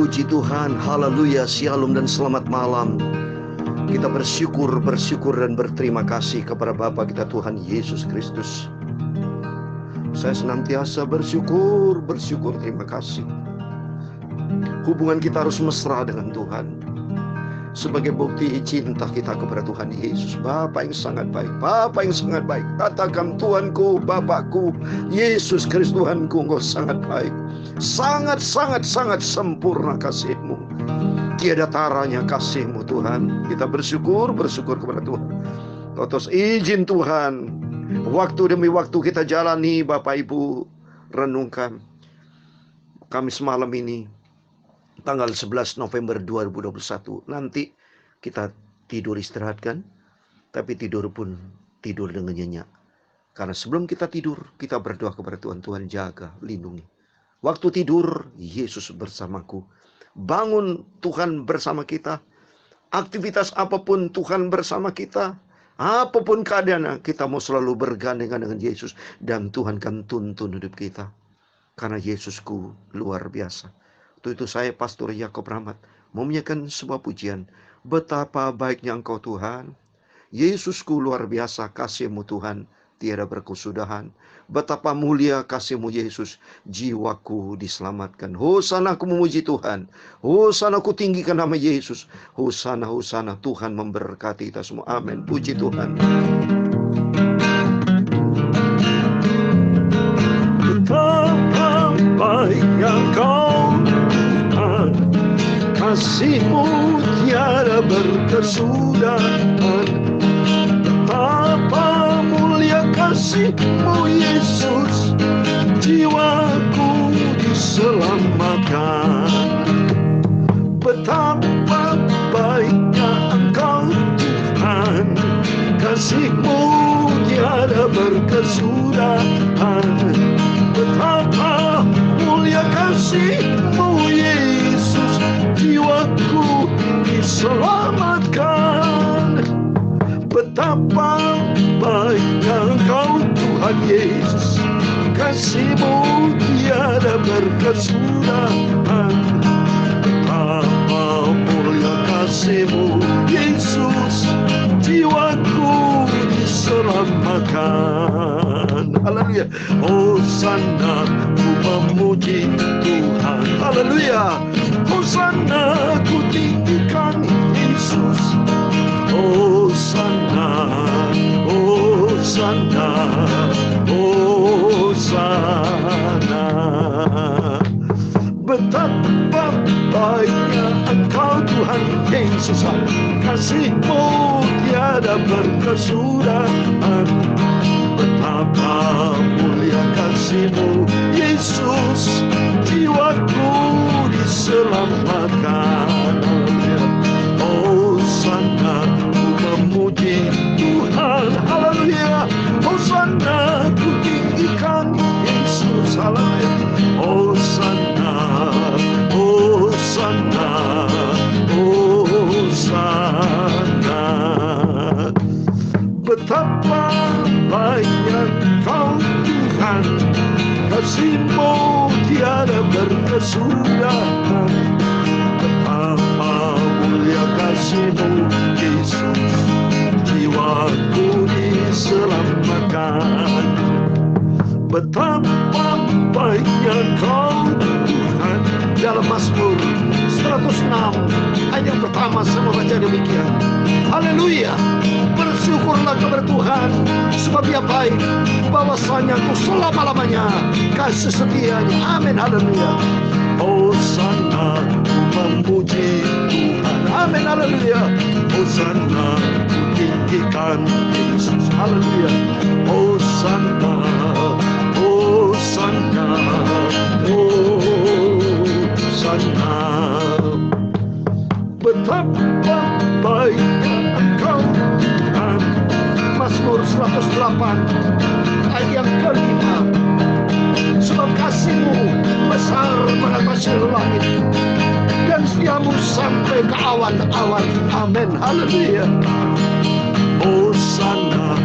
Puji Tuhan, haleluya, shalom dan selamat malam. Kita bersyukur dan berterima kasih kepada Bapa kita Tuhan Yesus Kristus. Saya senantiasa bersyukur, terima kasih. Hubungan kita harus mesra dengan Tuhan. Sebagai bukti cinta kita kepada Tuhan Yesus, Bapa yang sangat baik, Bapa yang sangat baik. Katakan, Tuhanku, Bapakku, Yesus Kristus Tuhanku, Engkau sangat baik. Sangat sempurna kasih-Mu. Tiada taranya kasih-Mu Tuhan. Kita bersyukur kepada Tuhan. Atas izin Tuhan, waktu demi waktu kita jalani, Bapak Ibu, renungkan. Kamis malam ini, tanggal 11 November 2021. Nanti kita tidur istirahatkan, tapi tidur pun tidur dengan nyenyak. Karena sebelum kita tidur, kita berdoa kepada Tuhan. Tuhan jaga, lindungi. Waktu tidur, Yesus bersamaku. Bangun, Tuhan bersama kita. Aktivitas apapun, Tuhan bersama kita. Apapun keadaan, kita mau selalu bergandengan dengan Yesus. Dan Tuhan kan tuntun hidup kita. Karena Yesusku luar biasa. Untuk itu saya, Pastor Yakob Rahmat, menyanyikan sebuah pujian. Betapa baiknya Engkau Tuhan. Yesusku luar biasa, kasih-Mu Tuhan tiada berkesudahan. Betapa mulia kasih-Mu Yesus, jiwaku diselamatkan. Hosana, aku memuji Tuhan. Hosana, aku tinggikan nama Yesus. Hosana, Tuhan memberkati kita semua. Amin. Puji Tuhan. Betapa baiknya Engkau, kasih-Mu tiada berkesudahan. Betapa mulia kasih-Mu Yesus, jiwaku diselamatkan. Betapa baiknya Engkau Tuhan, kasih-Mu tiada berkesudahan. Betapa mulia kasih-Mu Yesus, jiwaku diselamatkan. Betapa baiknya Engkau Tuhan Yesus, kasih-Mu tiada berkesudahan. Betapa mulia kasih-Mu Yesus, jiwaku diselamatkan. Haleluya. Hosana, ku memuji Tuhan. Haleluya. Hosana, ku tinggikan Yesus. Hosana, Hosana, Hosana. Betapa baiknya Engkau Tuhan Yesus, kasih-Mu tiada berkesudahan. Betapa mulia kasih-Mu Yesus, jiwaku diselamatkan. Hosana, ku memuji Tuhan. Haleluya. Hosana, ku tinggikan Yesus. Haleluya. Hosana, Hosana, Hosana. Betapa baiknya Engkau Tuhan, kasih-Mu tiada berkesudahan. Betapa mulia kasih-Mu Yesus, jiwaku diselamatkan. Betapa baiknya Engkau Tuhan. Dalam Mazmur 106 ayat yang pertama saya membaca demikian. Haleluya. Bersyukurlah kepada Tuhan, sebab Dia baik, bahwasanya Engkau selama-lamanya kasih setianya. Amin. Haleluya. Hosana, ku memuji Tuhan. Amin. Haleluya. Hosana, ku tinggikan Yesus. Haleluya. Hosana, Hosana, Hosana. Betapa baiknya Engkau Tuhan. Mazmur 108 ayat yang kelima. Sebab kasih-Mu besar pada pasir langit, dan setiamu sampai ke awan-awan. Amin. Haleluya. Hosana,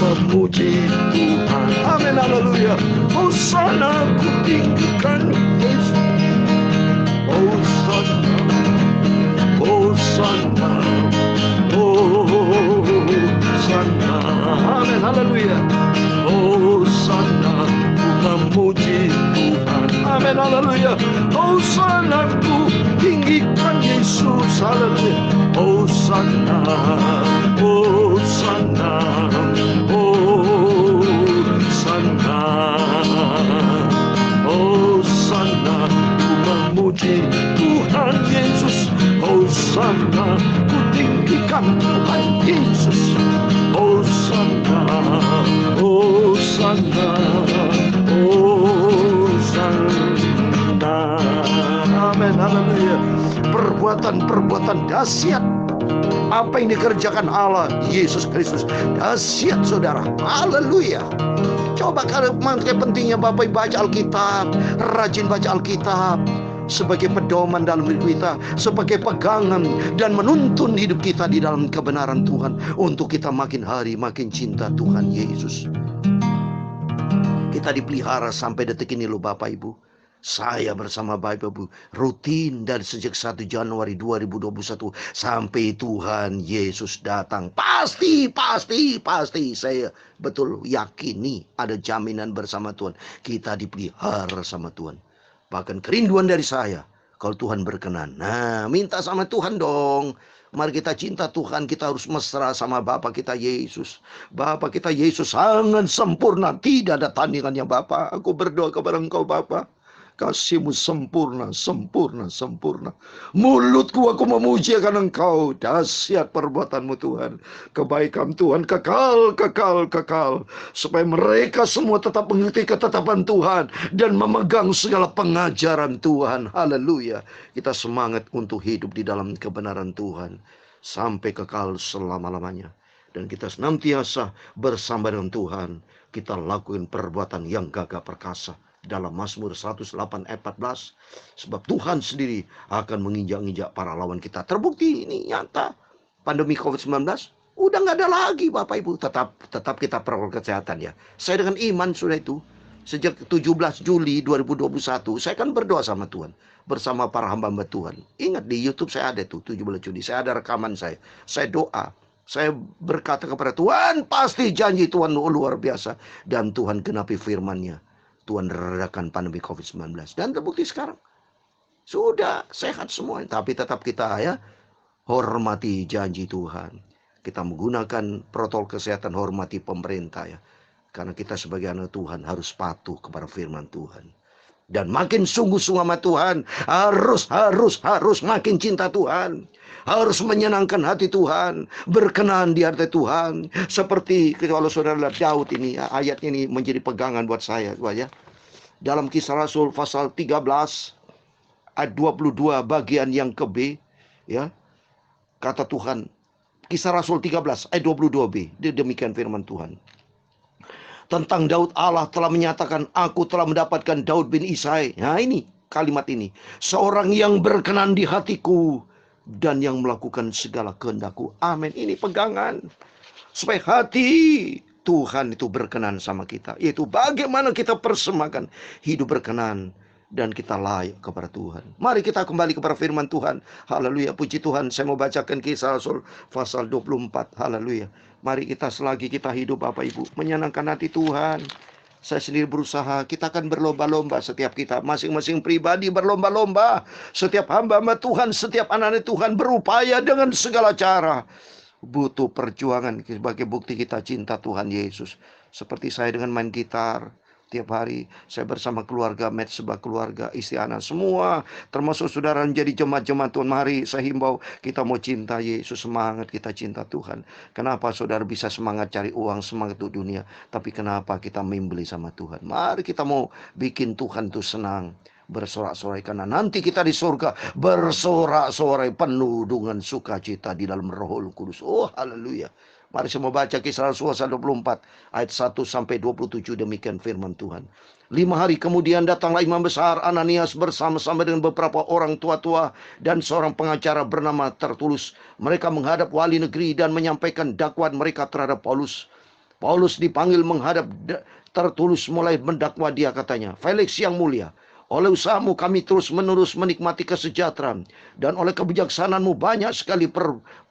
ku memuji Tuhan. Amin. Haleluya. Hosana, ku tinggikan Yesus. Hosana, Hosana, Hosana, amin, haleluya. Hosana, ku memuji Tuhan, amin, haleluya. Hosana, ku tinggikan Yesus, haleluya. Hosana, Hosana, Hosana, Hosana, ku memuji Tuhan Yesus. Hosana, ku tinggikan Tuhan Yesus. Hosana, Hosana, Hosana, amin, haleluya. Perbuatan-perbuatan dahsyat apa yang dikerjakan Allah Yesus Kristus, dahsyat saudara, haleluya. Coba kalau pentingnya Bapak baca Alkitab, rajin baca Alkitab sebagai pedoman dalam hidup kita, sebagai pegangan dan menuntun hidup kita di dalam kebenaran Tuhan, untuk kita makin hari makin cinta Tuhan Yesus. Kita dipelihara sampai detik ini loh Bapak Ibu. Saya bersama Bapak Ibu rutin dari sejak 1 Januari 2021 sampai Tuhan Yesus datang. Pasti saya betul yakini ada jaminan bersama Tuhan. Kita dipelihara sama Tuhan. Bahkan kerinduan dari saya, kalau Tuhan berkenan, nah minta sama Tuhan dong. Mari kita cinta Tuhan, kita harus mesra sama Bapa kita Yesus. Bapa kita Yesus sangat sempurna, tidak ada tandingannya Bapa. Aku berdoa kepada Engkau Bapa, kasih-Mu sempurna, sempurna, sempurna. Mulutku aku memuji akan Engkau. Dahsyat perbuatan-Mu Tuhan. Kebaikan Tuhan kekal, kekal, kekal. Supaya mereka semua tetap mengerti ketetapan Tuhan dan memegang segala pengajaran Tuhan. Haleluya. Kita semangat untuk hidup di dalam kebenaran Tuhan sampai kekal selama-lamanya. Dan kita senantiasa bersama dengan Tuhan. Kita lakukan perbuatan yang gagah perkasa. Dalam Mazmur 108 ayat 14, sebab Tuhan sendiri akan menginjak-injak para lawan kita. Terbukti ini nyata. Pandemi COVID-19 udah nggak ada lagi Bapak Ibu. Tetap kita protokol kesehatan ya. Saya dengan iman sudah itu. Sejak 17 Juli 2021 saya kan berdoa sama Tuhan bersama para hamba-hamba Tuhan. Ingat di YouTube saya ada tuh 17 Juli. Saya ada rekaman saya. Saya doa. Saya berkata kepada Tuhan, pasti janji Tuhan luar biasa. Dan Tuhan genapi firman-Nya. Tuhan redakan pandemi COVID-19. Dan terbukti sekarang. Sudah sehat semua. Tapi tetap kita ya hormati janji Tuhan. Kita menggunakan protokol kesehatan, hormati pemerintah ya. Karena kita sebagai anak Tuhan harus patuh kepada firman Tuhan. Dan makin sungguh-sungguh sama Tuhan. Harus makin cinta Tuhan. Harus menyenangkan hati Tuhan. Berkenan di hati Tuhan. Seperti kalau saudara lihat Daud ini. Ayat ini menjadi pegangan buat saya. Ya. Dalam Kisah Rasul pasal 13. Ayat 22 bagian yang ke B. Ya. Kata Tuhan. Kisah Rasul 13 ayat 22b. Demikian firman Tuhan. Tentang Daud, Allah telah menyatakan, aku telah mendapatkan Daud bin Isai. Nah ini kalimat ini. Seorang yang berkenan di hatiku dan yang melakukan segala kehendakku. Amin. Ini pegangan. Supaya hati Tuhan itu berkenan sama kita. Yaitu bagaimana kita persembahkan hidup berkenan. Dan kita layak kepada Tuhan. Mari kita kembali kepada firman Tuhan. Haleluya. Puji Tuhan. Saya mau bacakan Kisah Rasul pasal 24. Haleluya. Mari kita selagi kita hidup Bapak Ibu. Menyenangkan hati Tuhan. Saya sendiri berusaha. Kita akan berlomba-lomba. Setiap kita. Masing-masing pribadi berlomba-lomba. Setiap hamba-hamba Tuhan. Setiap anak-anak Tuhan berupaya dengan segala cara. Butuh perjuangan. Sebagai bukti kita cinta Tuhan Yesus. Seperti saya dengan main gitar. Tiap hari saya bersama keluarga, match sebuah keluarga, istri anak semua, termasuk saudara menjadi jemaat-jemaat Tuhan. Mari saya himbau, kita mau cinta Yesus, semangat kita cinta Tuhan. Kenapa saudara bisa semangat cari uang, semangat untuk dunia, tapi kenapa kita membeli sama Tuhan? Mari kita mau bikin Tuhan itu senang, bersorak-sorai, karena nanti kita di surga bersorak-sorai penuh dengan sukacita di dalam Roh Kudus. Oh haleluya. Mari saya mau baca Kisah Rasul 24 ayat 1 sampai 27, demikian firman Tuhan. 5 hari kemudian datanglah imam besar Ananias bersama-sama dengan beberapa orang tua-tua dan seorang pengacara bernama Tertulus. Mereka menghadap wali negeri dan menyampaikan dakwaan mereka terhadap Paulus. Paulus dipanggil menghadap Tertulus, mulai mendakwa dia, katanya, Felix yang mulia, Oleh usahamu kami terus-menerus menikmati kesejahteraan. Dan oleh kebijaksanaanmu banyak sekali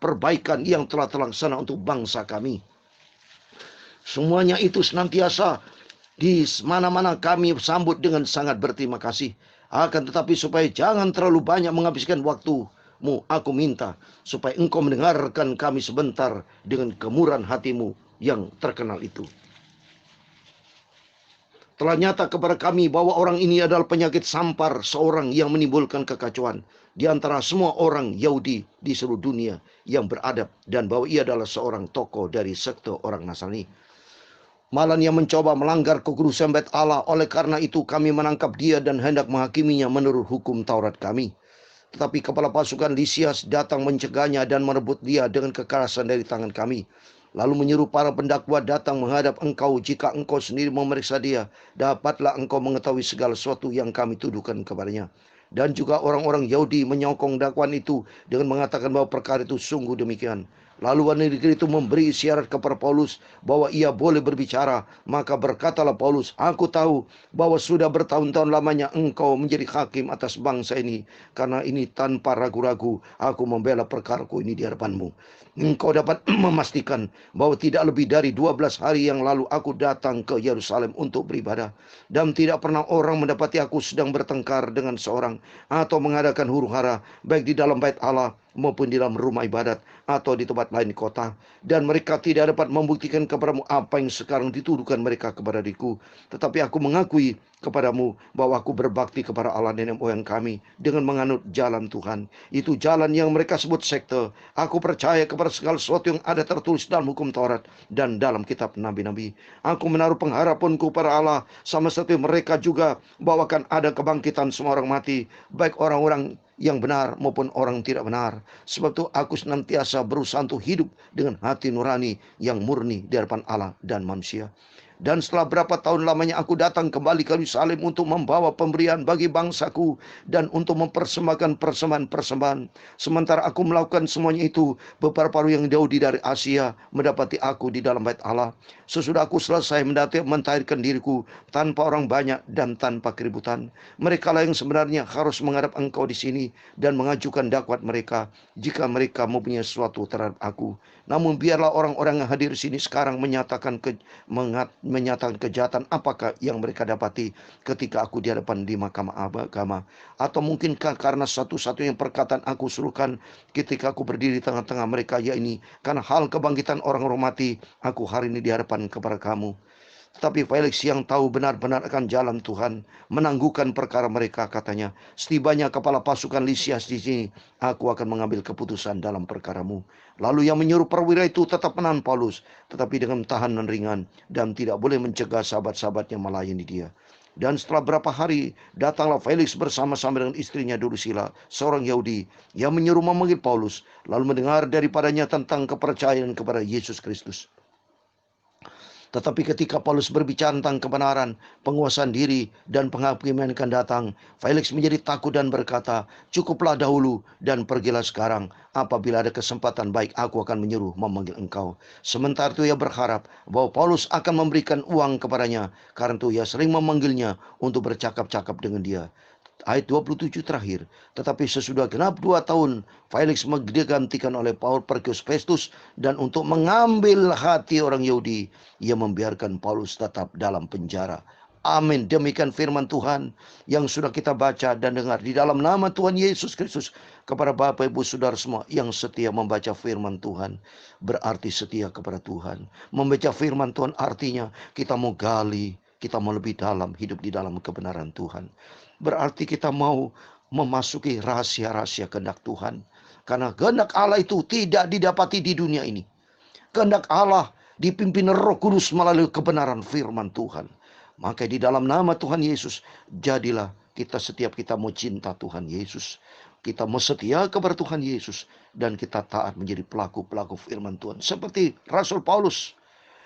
perbaikan yang telah terlaksana untuk bangsa kami. Semuanya itu senantiasa di mana-mana kami sambut dengan sangat berterima kasih. Akan tetapi supaya jangan terlalu banyak menghabiskan waktumu, aku minta supaya engkau mendengarkan kami sebentar dengan kemurahan hatimu yang terkenal itu. Telah nyata kepada kami bahwa orang ini adalah penyakit sampar, seorang yang menimbulkan kekacauan di antara semua orang Yahudi di seluruh dunia yang beradab, dan bahwa ia adalah seorang tokoh dari sekte orang Nasrani. Malah ia mencoba melanggar kekudusan bait Allah. Oleh karena itu kami menangkap dia dan hendak menghakiminya menurut hukum Taurat kami. Tetapi kepala pasukan Lisias datang mencegahnya dan merebut dia dengan kekerasan dari tangan kami. Lalu menyuruh para pendakwa datang menghadap engkau. Jika engkau sendiri memeriksa dia, dapatlah engkau mengetahui segala sesuatu yang kami tuduhkan kepadanya. Dan juga orang-orang Yahudi menyokong dakwaan itu dengan mengatakan bahwa perkara itu sungguh demikian. Lalu wanita itu memberi isyarat kepada Paulus bahwa ia boleh berbicara. Maka berkatalah Paulus, aku tahu bahwa sudah bertahun-tahun lamanya engkau menjadi hakim atas bangsa ini. Karena ini tanpa ragu-ragu aku membela perkaraku ini di hadapanmu. Engkau dapat memastikan bahwa tidak lebih dari 12 hari yang lalu aku datang ke Yerusalem untuk beribadah. Dan tidak pernah orang mendapati aku sedang bertengkar dengan seorang atau mengadakan huru-hara, baik di dalam bait Allah maupun di dalam rumah ibadat atau di tempat lain di kota. Dan mereka tidak dapat membuktikan kepadamu apa yang sekarang dituduhkan mereka kepada diriku. Tetapi aku mengakui kepadamu bahwa aku berbakti kepada Allah nenek moyang kami dengan menganut jalan Tuhan. Itu jalan yang mereka sebut sekte. Aku percaya kepada segala sesuatu yang ada tertulis dalam hukum Taurat dan dalam kitab nabi-nabi. Aku menaruh pengharapanku pada Allah, sama seperti mereka juga, bahwa akan ada kebangkitan semua orang mati, baik orang-orang yang benar maupun orang tidak benar. Sebab itu aku senantiasa berusaha untuk hidup dengan hati nurani yang murni di hadapan Allah dan manusia. Dan setelah berapa tahun lamanya aku datang kembali ke Yerusalem untuk membawa pemberian bagi bangsaku dan untuk mempersembahkan persembahan-persembahan. Sementara aku melakukan semuanya itu, beberapa orang Yahudi dari Asia mendapati aku di dalam bait Allah. Sesudah aku selesai mentahirkan diriku tanpa orang banyak dan tanpa keributan, mereka lah yang sebenarnya harus menghadap engkau di sini dan mengajukan dakwat mereka jika mereka mempunyai sesuatu terhadap aku. Namun biarlah orang-orang yang hadir di sini sekarang menyatakan kejahatan apakah yang mereka dapati ketika aku di hadapan di mahkamah agama. Atau mungkinkah karena satu-satunya perkataan aku suruhkan ketika aku berdiri di tengah-tengah mereka, yakni karena hal kebangkitan orang-orang mati, aku hari ini di hadapan kepada kamu. Tetapi Felix yang tahu benar-benar akan jalan Tuhan menangguhkan perkara mereka, katanya, setibanya kepala pasukan Lisias di sini, aku akan mengambil keputusan dalam perkaramu. Lalu yang menyuruh perwira itu tetap menahan Paulus, tetapi dengan tahanan ringan, dan tidak boleh mencegah sahabat-sahabatnya melayani dia. Dan setelah berapa hari, datanglah Felix bersama-sama dengan istrinya Drusilla, seorang Yahudi, yang menyuruh memanggil Paulus, lalu mendengar daripadanya tentang kepercayaan kepada Yesus Kristus. Tetapi ketika Paulus berbicara tentang kebenaran, penguasaan diri, dan penghakiman akan datang, Felix menjadi takut dan berkata, cukuplah dahulu dan pergilah sekarang. Apabila ada kesempatan baik, aku akan menyuruh memanggil engkau. Sementara itu ia berharap bahwa Paulus akan memberikan uang kepadanya. Karena itu ia sering memanggilnya untuk bercakap-cakap dengan dia. Ayat 27 terakhir. Tetapi sesudah genap 2 tahun, Felix digantikan oleh Porcius Festus, dan untuk mengambil hati orang Yahudi, ia membiarkan Paulus tetap dalam penjara. Amin. Demikian firman Tuhan yang sudah kita baca dan dengar di dalam nama Tuhan Yesus Kristus. Kepada Bapak, Ibu, Saudara semua yang setia membaca firman Tuhan, berarti setia kepada Tuhan. Membaca firman Tuhan artinya kita mau gali, kita mau lebih dalam, hidup di dalam kebenaran Tuhan. Berarti kita mau memasuki rahasia-rahasia kehendak Tuhan. Karena kehendak Allah itu tidak didapati di dunia ini. Kehendak Allah dipimpin Roh Kudus melalui kebenaran firman Tuhan. Maka di dalam nama Tuhan Yesus, jadilah setiap kita mau cinta Tuhan Yesus. Kita mau setia kepada Tuhan Yesus. Dan kita taat menjadi pelaku-pelaku firman Tuhan. Seperti Rasul Paulus.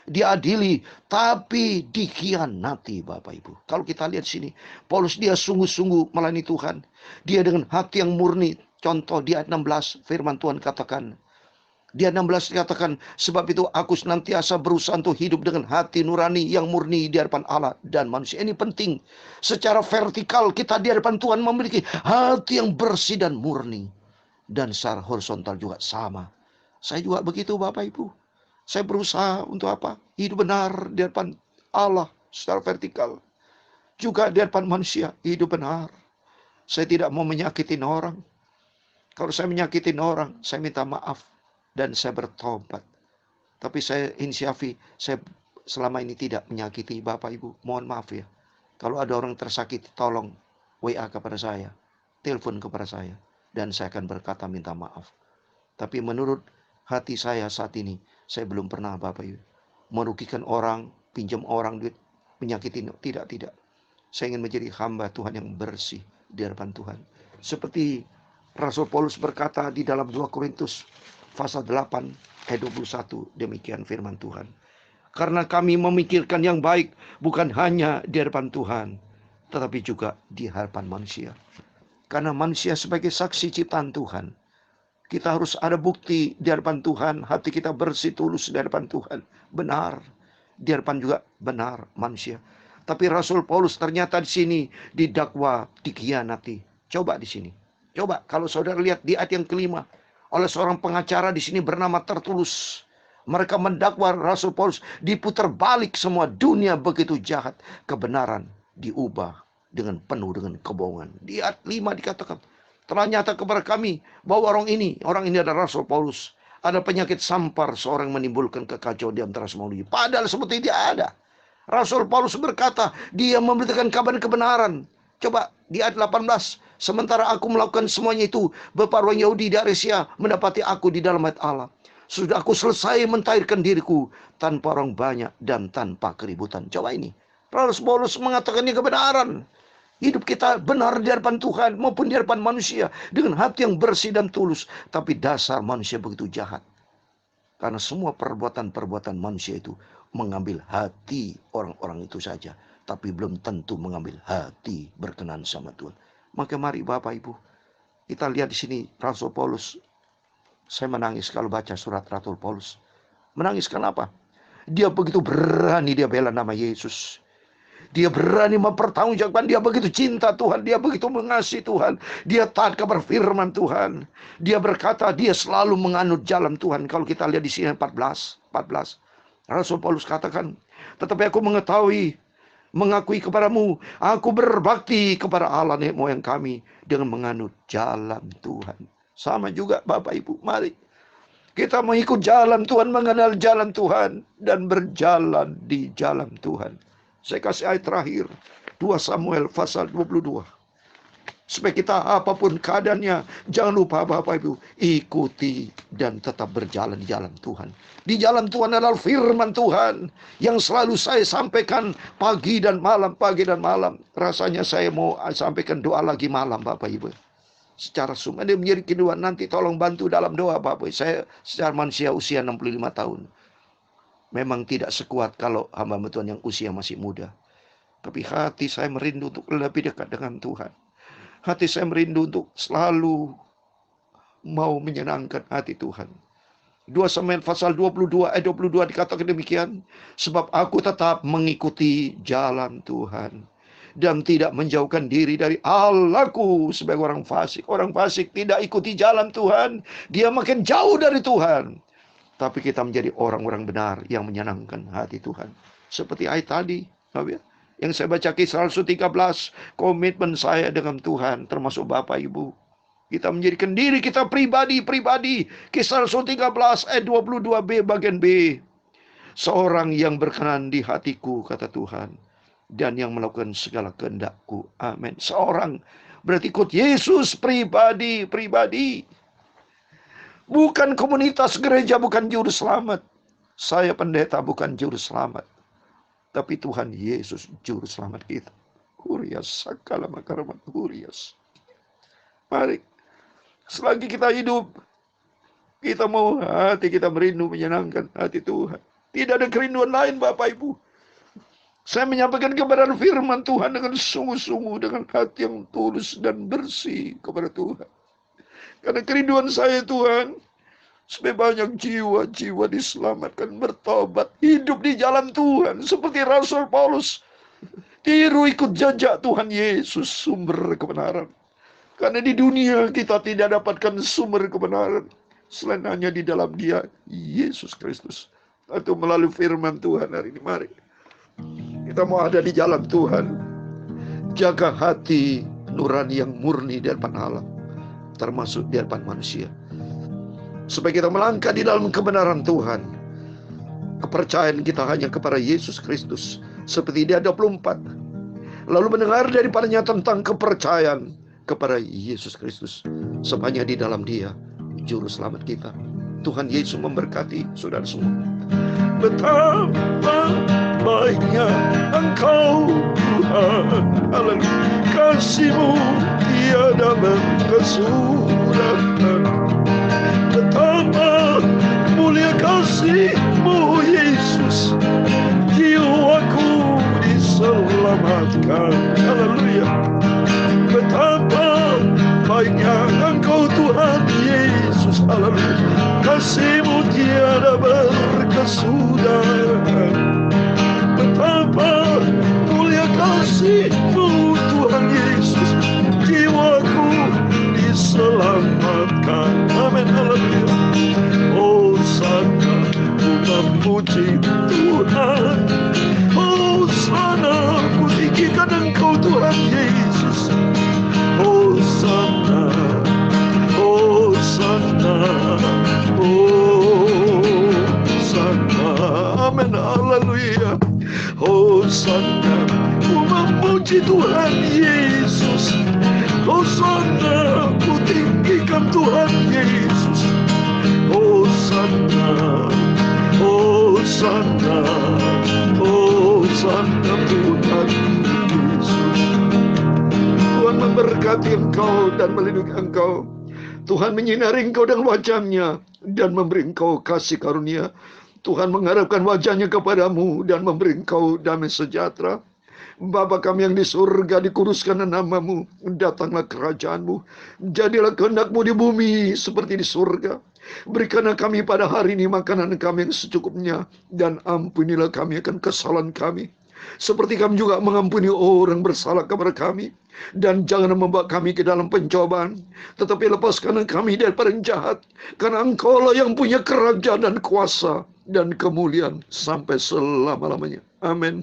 Diadili tapi dikhianati, Bapak Ibu. Kalau kita lihat sini, Paulus dia sungguh-sungguh melayani Tuhan. Dia dengan hati yang murni. Contoh di ayat 16 firman Tuhan katakan, Dia 16 dikatakan, sebab itu aku senantiasa berusaha untuk hidup dengan hati nurani yang murni di hadapan Allah dan manusia. Ini penting. Secara vertikal kita di hadapan Tuhan memiliki hati yang bersih dan murni. Dan secara horizontal juga sama. Saya juga begitu Bapak Ibu. Saya berusaha untuk apa? Hidup benar di hadapan Allah secara vertikal. Juga di hadapan manusia, hidup benar. Saya tidak mau menyakitin orang. Kalau saya menyakitin orang, saya minta maaf. Dan saya bertobat. Tapi saya inisiatif, saya selama ini tidak menyakiti Bapak Ibu. Mohon maaf ya. Kalau ada orang tersakiti, tolong WA kepada saya. Telepon kepada saya. Dan saya akan berkata minta maaf. Tapi menurut hati saya saat ini, saya belum pernah Bapak Ibu merugikan orang, pinjam orang duit, menyakiti. Tidak. Saya ingin menjadi hamba Tuhan yang bersih di hadapan Tuhan. Seperti Rasul Paulus berkata di dalam 2 Korintus pasal 8 ayat 21, demikian firman Tuhan. Karena kami memikirkan yang baik bukan hanya di hadapan Tuhan, tetapi juga di hadapan manusia. Karena manusia sebagai saksi ciptaan Tuhan, kita harus ada bukti di hadapan Tuhan, hati kita bersih tulus di hadapan Tuhan, benar. Di hadapan juga benar manusia. Tapi Rasul Paulus ternyata di sini didakwa, dikhianati. Coba di sini. Coba kalau saudara lihat di ayat yang kelima, oleh seorang pengacara di sini bernama Tertulus. Mereka mendakwa Rasul Paulus, diputar balik semua, dunia begitu jahat, kebenaran diubah dengan penuh dengan kebohongan. Di ayat 5 dikatakan, telah nyata kepada kami bahwa orang ini adalah Rasul Paulus. Ada penyakit sampar, seorang menimbulkan kekacauan di antara semua umat. Padahal seperti dia ada. Rasul Paulus berkata, dia memberitakan kabar kebenaran. Coba di ayat 18. Sementara aku melakukan semuanya itu, beberapa orang Yahudi di Asia mendapati aku di dalam hati Allah. Sudah aku selesai mentahirkan diriku tanpa orang banyak dan tanpa keributan. Coba ini. Rasul Paulus mengatakan ini kebenaran. Hidup kita benar di hadapan Tuhan maupun di hadapan manusia. Dengan hati yang bersih dan tulus. Tapi dasar manusia begitu jahat. Karena semua perbuatan-perbuatan manusia itu mengambil hati orang-orang itu saja. Tapi belum tentu mengambil hati berkenan sama Tuhan. Maka mari Bapak Ibu, kita lihat di sini Rasul Paulus. Saya menangis kalau baca surat Rasul Paulus. Menangis kenapa? Dia begitu berani dia bela nama Yesus. Dia berani mempertanggungjawabkan, dia begitu cinta Tuhan, dia begitu mengasihi Tuhan, dia taat kepada firman Tuhan. Dia berkata dia selalu menganut jalan Tuhan. Kalau kita lihat di sini 14. Rasul Paulus katakan, tetapi aku mengakui kepadamu, aku berbakti kepada Allah nenek moyang kami dengan menganut jalan Tuhan. Sama juga Bapak Ibu, mari kita mengikut jalan Tuhan, mengenal jalan Tuhan, dan berjalan di jalan Tuhan. Saya kasih ayat terakhir, 2 Samuel pasal 22. Supaya kita apapun keadaannya, jangan lupa Bapak Ibu, ikuti dan tetap berjalan di jalan Tuhan. Di jalan Tuhan adalah firman Tuhan yang selalu saya sampaikan pagi dan malam. Rasanya saya mau sampaikan doa lagi malam Bapak Ibu. Secara sumber dia menjadi kedua, nanti tolong bantu dalam doa Bapak Ibu. Saya secara manusia usia 65 tahun. Memang tidak sekuat kalau hamba Tuhan yang usia masih muda. Tapi hati saya merindu untuk lebih dekat dengan Tuhan. Hati saya merindu untuk selalu mau menyenangkan hati Tuhan. 2 Samuel pasal 22 ayat 22 dikatakan demikian. Sebab aku tetap mengikuti jalan Tuhan. Dan tidak menjauhkan diri dari Allahku sebagai orang fasik. Orang fasik tidak ikuti jalan Tuhan. Dia makin jauh dari Tuhan. Tapi kita menjadi orang-orang benar yang menyenangkan hati Tuhan. Seperti ayat tadi. Yang saya baca Kisah 113. Komitmen saya dengan Tuhan. Termasuk Bapak Ibu. Kita menjadikan diri kita pribadi. Kisah 113 ayat 22b bagian B. Seorang yang berkenan di hatiku kata Tuhan. Dan yang melakukan segala kehendakku. Amin. Seorang berarti ikut Yesus pribadi. Bukan komunitas gereja, bukan juru selamat. Saya pendeta bukan juru selamat. Tapi Tuhan Yesus juru selamat kita. Hurias sakala makaramat hurias. Mari, selagi kita hidup, kita mau hati kita merindu menyenangkan hati Tuhan. Tidak ada kerinduan lain Bapak Ibu. Saya menyampaikan kebenaran firman Tuhan dengan sungguh-sungguh, dengan hati yang tulus dan bersih kepada Tuhan. Karena kerinduan saya Tuhan, Supaya banyak jiwa-jiwa diselamatkan, bertobat, hidup di jalan Tuhan. Seperti Rasul Paulus. Tiru ikut jejak Tuhan Yesus, sumber kebenaran. Karena di dunia kita tidak dapatkan sumber kebenaran selain hanya di dalam Dia, Yesus Kristus. Atau melalui firman Tuhan hari ini. Mari kita mau ada di jalan Tuhan. Jaga hati nurani yang murni di hadapan Allah, termasuk di hadapan manusia. Supaya kita melangkah di dalam kebenaran Tuhan. Kepercayaan kita hanya kepada Yesus Kristus. Seperti dia 24. Lalu mendengar daripadanya tentang kepercayaan kepada Yesus Kristus. Semuanya di dalam Dia, Juru Selamat kita. Tuhan Yesus memberkati saudara semua. Betapa baiknya Engkau Tuhan, haleluya. Kasih-Mu tiada berkesudahan. Betapa mulia kasih-Mu Yesus, jiwaku diselamatkan, haleluya. Betapa baiknya Engkau Tuhan Yesus, haleluya. Kasih-Mu tiada berkesudahan. Betapa mulia kasih-Mu Tuhan Yesus, jiwaku diselamatkan. Amin, haleluya. Hosana, ku memuji Tuhan. Hosana, ku tinggikan Engkau Tuhan Yesus. Hosana, Hosana, Hosana. Amin, haleluya. Hosana, ku memuji Tuhan Yesus. Hosana, ku tinggikan Tuhan Yesus. Hosana, Hosana, Hosana Tuhan Yesus. Tuhan memberkati engkau dan melindungi engkau. Tuhan menyinari engkau dengan wajah-Nya dan memberi engkau kasih karunia. Tuhan mengharapkan wajah-Nya kepadamu dan memberi engkau damai sejahtera. Bapa kami yang di surga, dikuduskan nama-Mu, datanglah kerajaan-Mu, jadilah kehendak-Mu di bumi seperti di surga. Berikanlah kami pada hari ini makanan kami yang secukupnya, dan ampunilah kami akan kesalahan kami, seperti kami juga mengampuni orang bersalah kepada kami. Dan jangan membawa kami ke dalam pencobaan, tetapi lepaskan kami daripada yang jahat, karena Engkau-lah yang punya kerajaan dan kuasa dan kemuliaan sampai selama-lamanya. Amin.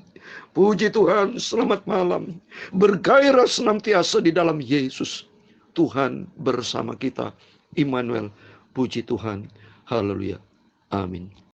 Puji Tuhan, selamat malam. Bergairah senantiasa di dalam Yesus. Tuhan bersama kita. Immanuel. Puji Tuhan. Haleluya. Amin.